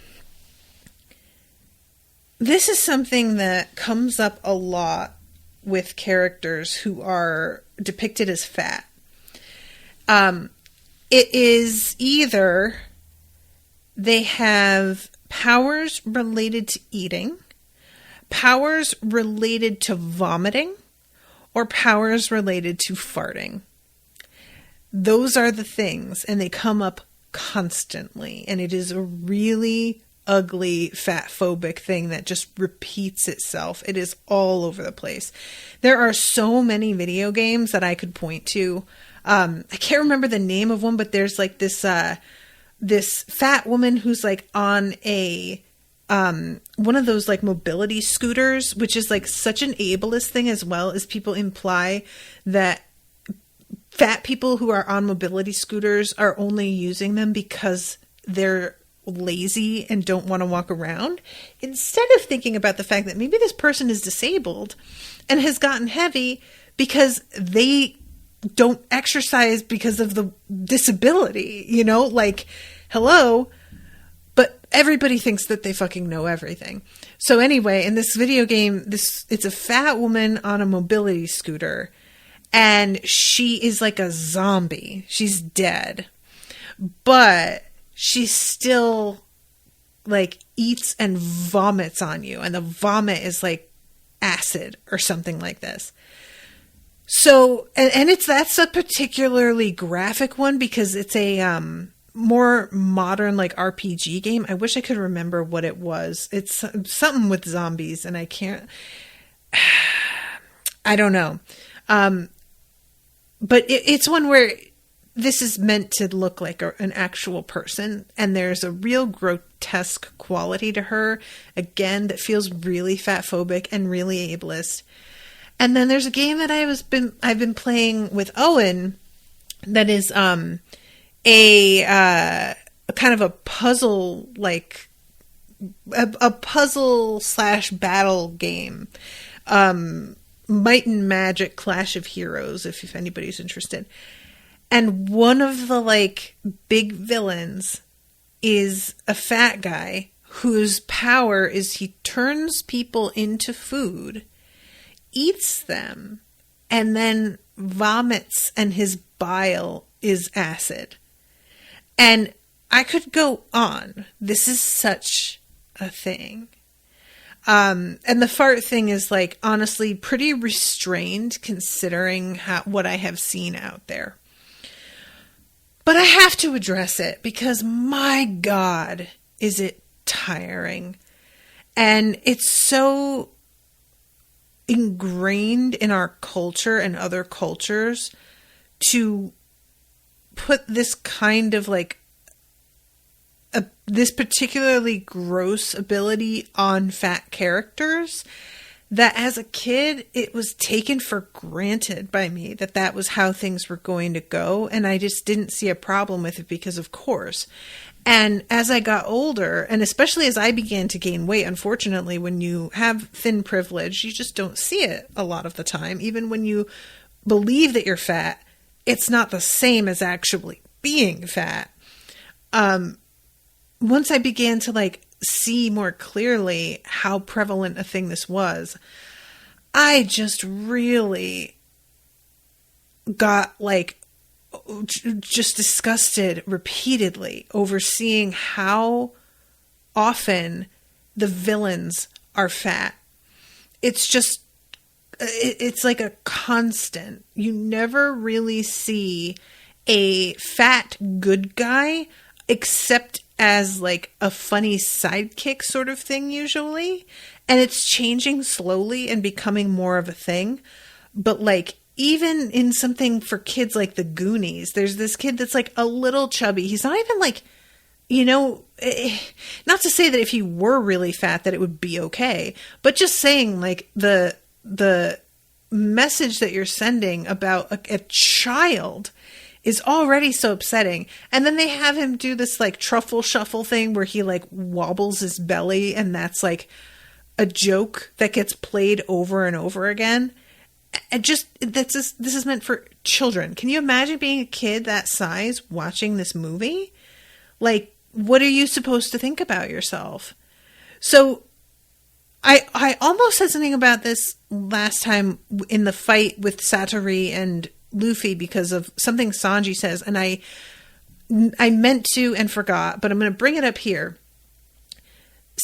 This is something that comes up a lot with characters who are depicted as fat. It is either they have powers related to eating, powers related to vomiting, or powers related to farting. Those are the things, and they come up constantly, and it is a really ugly fat phobic thing that just repeats itself. It is all over the place. There are so many video games that I could point to. I can't remember the name of one, but there's like this fat woman who's like on a one of those like mobility scooters, which is like such an ableist thing, as well as people imply that fat people who are on mobility scooters are only using them because they're lazy and don't want to walk around, instead of thinking about the fact that maybe this person is disabled and has gotten heavy because they don't exercise because of the disability, you know, like, hello, but everybody thinks that they fucking know everything. So anyway, in this video game, it's a fat woman on a mobility scooter, and she is like a zombie. She's dead, but she still like eats and vomits on you, and the vomit is like acid or something like this. So, and that's a particularly graphic one because it's a more modern like RPG game. I wish I could remember what it was. It's something with zombies, and I can't. I don't know. But it's one where this is meant to look like an actual person, and there's a real grotesque quality to her, again, that feels really fat phobic and really ableist. And then there's a game that I've been playing with Owen that is a kind of a puzzle, like a puzzle / battle game. Might and Magic Clash of Heroes, if anybody's interested. And one of the like big villains is a fat guy whose power is he turns people into food, eats them, and then vomits, and his bile is acid. And I could go on. This is such a thing. And the fart thing is like honestly pretty restrained considering what I have seen out there. But I have to address it because my God, is it tiring. And it's so ingrained in our culture and other cultures to put this kind of like this particularly gross ability on fat characters, that as a kid, it was taken for granted by me that was how things were going to go. And I just didn't see a problem with it because of course. And as I got older, and especially as I began to gain weight, unfortunately, when you have thin privilege, you just don't see it a lot of the time. Even when you believe that you're fat, it's not the same as actually being fat. Once I began to like see more clearly how prevalent a thing this was, I just really got like just disgusted repeatedly over seeing how often the villains are fat. It's like a constant. You never really see a fat good guy except as like a funny sidekick sort of thing usually. And it's changing slowly and becoming more of a thing. But like even in something for kids like the Goonies, there's this kid that's like a little chubby. He's not even like, you know, not to say that if he were really fat that it would be okay, but just saying like the message that you're sending about a child is already so upsetting. And then they have him do this like truffle shuffle thing where he like wobbles his belly, and that's like a joke that gets played over and over again. And this is meant for children. Can you imagine being a kid that size watching this movie? Like, what are you supposed to think about yourself? So I almost said something about this last time in the fight with Satoru and Luffy because of something Sanji says, and I meant to and forgot, but I'm going to bring it up here.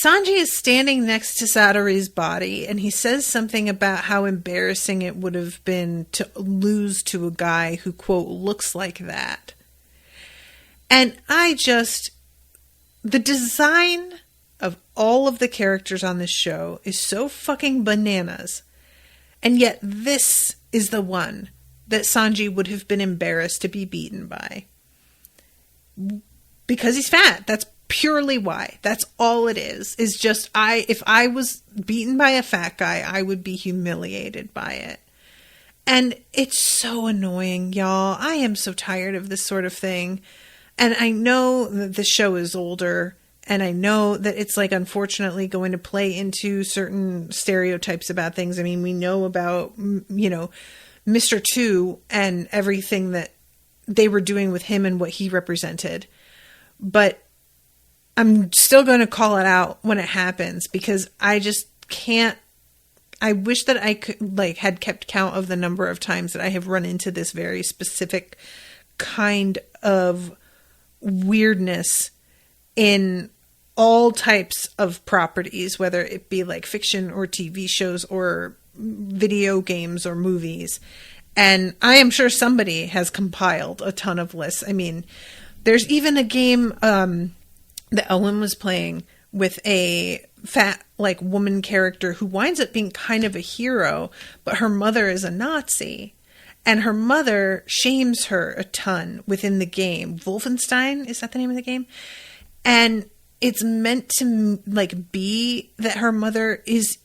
Sanji is standing next to Satoru's body, and he says something about how embarrassing it would have been to lose to a guy who, quote, looks like that. And the design of all of the characters on this show is so fucking bananas. And yet this is the one that Sanji would have been embarrassed to be beaten by. Because he's fat. That's purely why. That's all it is. Is just if I was beaten by a fat guy, I would be humiliated by it. And it's so annoying, y'all. I am so tired of this sort of thing. And I know that the show is older, and I know that it's like unfortunately going to play into certain stereotypes about things. I mean, we know about, Mr. 2 and everything that they were doing with him and what he represented. But I'm still going to call it out when it happens, because I just can't. I wish that I could had kept count of the number of times that I have run into this very specific kind of weirdness in all types of properties, whether it be like fiction or TV shows or video games or movies. And I am sure somebody has compiled a ton of lists. I mean, there's even a game that Owen was playing with a fat woman character who winds up being kind of a hero, but her mother is a Nazi. And her mother shames her a ton within the game. Wolfenstein, is that the name of the game? And it's meant to be that her mother is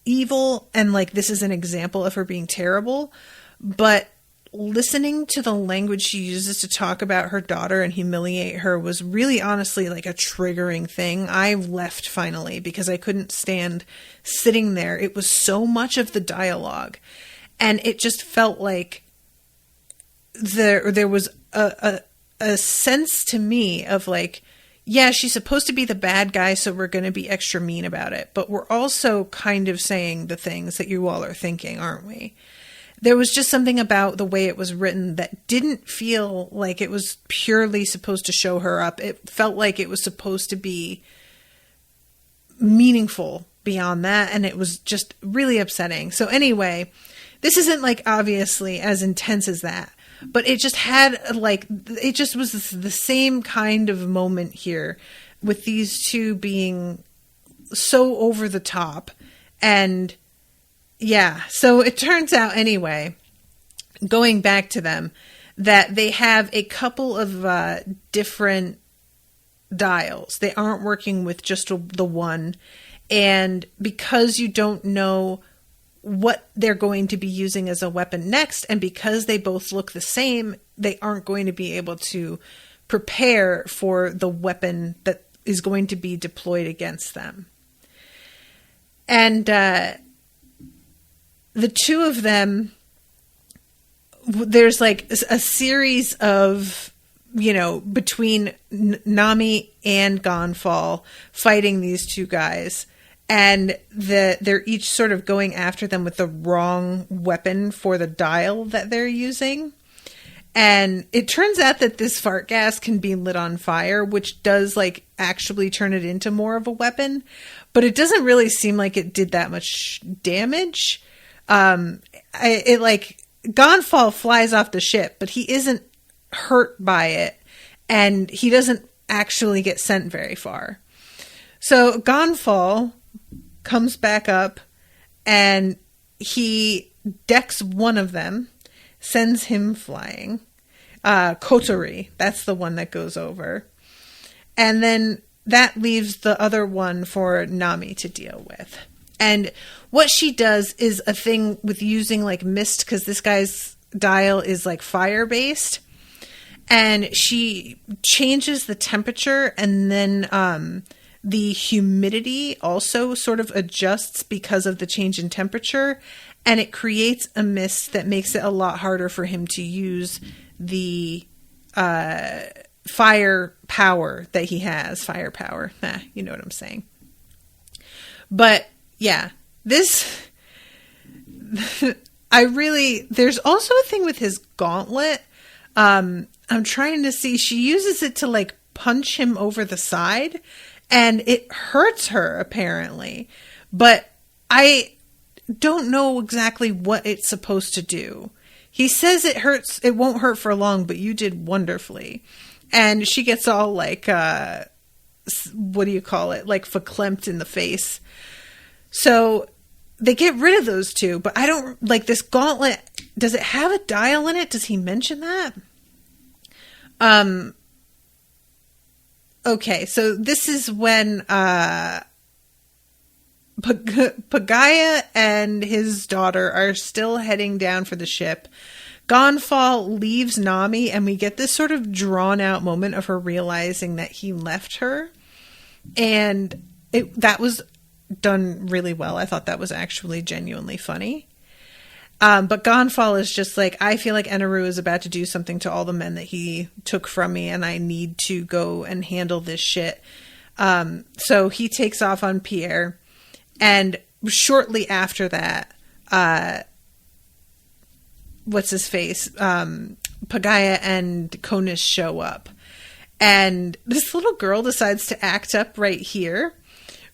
evil, and this is an example of her being terrible. But listening to the language she uses to talk about her daughter and humiliate her was really honestly a triggering thing. I left finally because I couldn't stand sitting there. It was so much of the dialogue, and it just felt like there was a sense to me of yeah, she's supposed to be the bad guy, so we're going to be extra mean about it. But we're also kind of saying the things that you all are thinking, aren't we? There was just something about the way it was written that didn't feel like it was purely supposed to show her up. It felt like it was supposed to be meaningful beyond that, and it was just really upsetting. So anyway, this isn't obviously as intense as that. But it just had it just was the same kind of moment here with these two being so over the top. And yeah, so it turns out anyway, going back to them, that they have a couple of different dials. They aren't working with just the one. And because you don't know what they're going to be using as a weapon next, and because they both look the same, they aren't going to be able to prepare for the weapon that is going to be deployed against them. And the two of them, there's a series of, between Nami and Gonfall fighting these two guys. And they're each sort of going after them with the wrong weapon for the dial that they're using. And it turns out that this fart gas can be lit on fire, which does actually turn it into more of a weapon. But it doesn't really seem like it did that much damage. Gonfall flies off the ship, but he isn't hurt by it. And he doesn't actually get sent very far. So Gonfall comes back up, and he decks one of them, sends him flying. Kotori, that's the one that goes over. And then that leaves the other one for Nami to deal with. And what she does is a thing with using like mist, because this guy's dial is like fire based. And she changes the temperature, and then the humidity also sort of adjusts because of the change in temperature. And it creates a mist that makes it a lot harder for him to use the fire power that he has. Fire power. You know what I'm saying. But yeah, this... there's also a thing with his gauntlet. I'm trying to see, she uses it to like punch him over the side, and it hurts her apparently, but I don't know exactly what it's supposed to do. He says it hurts, it won't hurt for long, but you did wonderfully. And she gets all like, what do you call it? Like verklempt in the face. So they get rid of those two, but I don't like this gauntlet. Does it have a dial in it? Does he mention that? Okay, so this is when Pagaya and his daughter are still heading down for the ship. Gonfall leaves Nami, and we get this sort of drawn out moment of her realizing that he left her. And that was done really well. I thought that was actually genuinely funny. But Gonfall is just like, I feel like Eneru is about to do something to all the men that he took from me, and I need to go and handle this shit. So he takes off on Pierre, and shortly after that, what's his face? Pagaya and Konis show up, and this little girl decides to act up right here,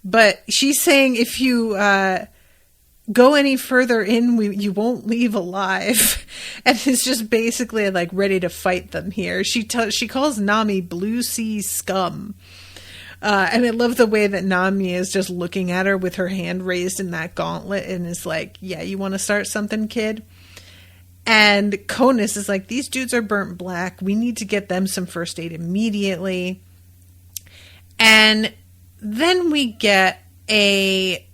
but she's saying, if you go any further in, you won't leave alive. And is just basically like ready to fight them here. She calls Nami blue sea scum. And I love the way that Nami is just looking at her with her hand raised in that gauntlet and is like, yeah, you want to start something, kid? And Konis is like, these dudes are burnt black. We need to get them some first aid immediately. And then we get a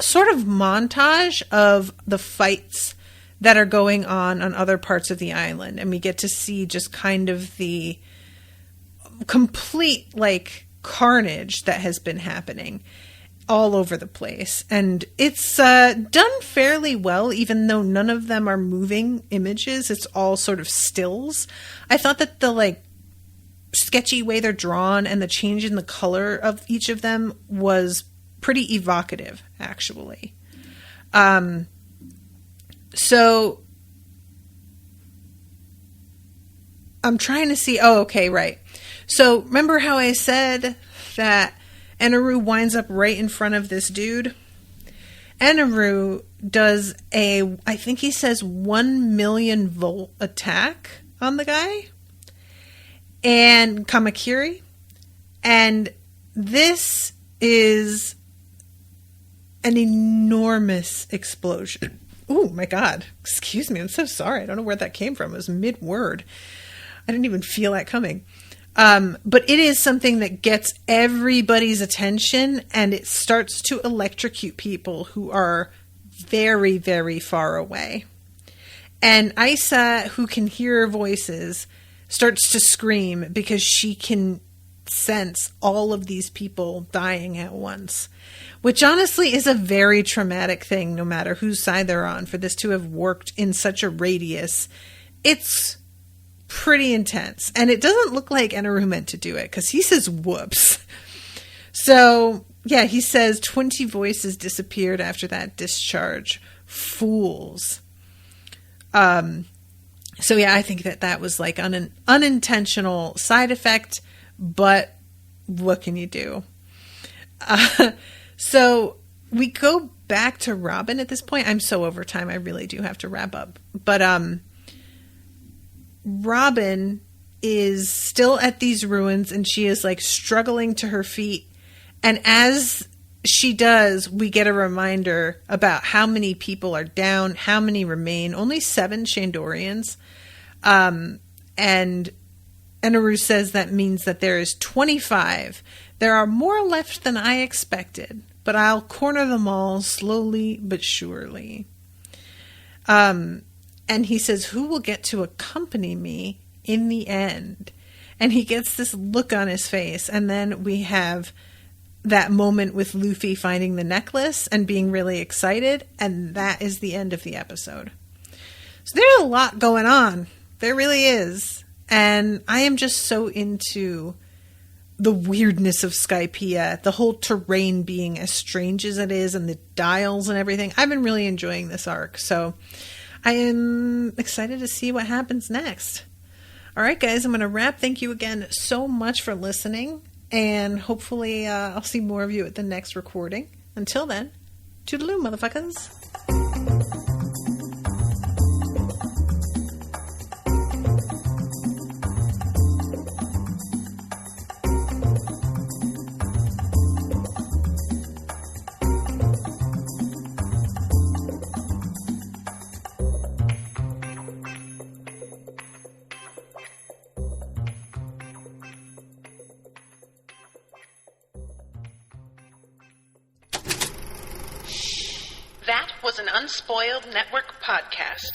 sort of montage of the fights that are going on other parts of the island. And we get to see just kind of the complete, like, carnage that has been happening all over the place. And it's done fairly well, even though none of them are moving images. It's all sort of stills. I thought that the, like, sketchy way they're drawn and the change in the color of each of them was pretty evocative, actually. So I'm trying to see. Oh, okay, right. So remember how I said that Eneru winds up right in front of this dude? Eneru does I think he says 1 million volt attack on the guy. And Kamakiri. And this is an enormous explosion. Oh my God. Excuse me. I'm so sorry. I don't know where that came from. It was mid-word. I didn't even feel that coming. But it is something that gets everybody's attention, and it starts to electrocute people who are very, very far away. And Isa, who can hear voices, starts to scream because she can sense all of these people dying at once, which honestly is a very traumatic thing, no matter whose side they're on, for this to have worked in such a radius. It's pretty intense. And it doesn't look like Eneru meant to do it, because he says whoops. So yeah, he says 20 voices disappeared after that discharge. Fools. So yeah, I think that was like an unintentional side effect, but what can you do? So we go back to Robin at this point. I'm so over time. I really do have to wrap up. But Robin is still at these ruins, and she is like struggling to her feet. And as she does, we get a reminder about how many people are down, how many remain. Only 7 Shandorians. And Eneru says that means that there is 25. There are more left than I expected, but I'll corner them all slowly but surely. And he says, who will get to accompany me in the end? And he gets this look on his face. And then we have that moment with Luffy finding the necklace and being really excited. And that is the end of the episode. So there's a lot going on. There really is. And I am just so into the weirdness of Skypiea, the whole terrain being as strange as it is, and the dials and everything. I've been really enjoying this arc. So I am excited to see what happens next. All right, guys, I'm going to wrap. Thank you again so much for listening. And hopefully I'll see more of you at the next recording. Until then, toodaloo, motherfuckers. That was an Unspoiled Network podcast.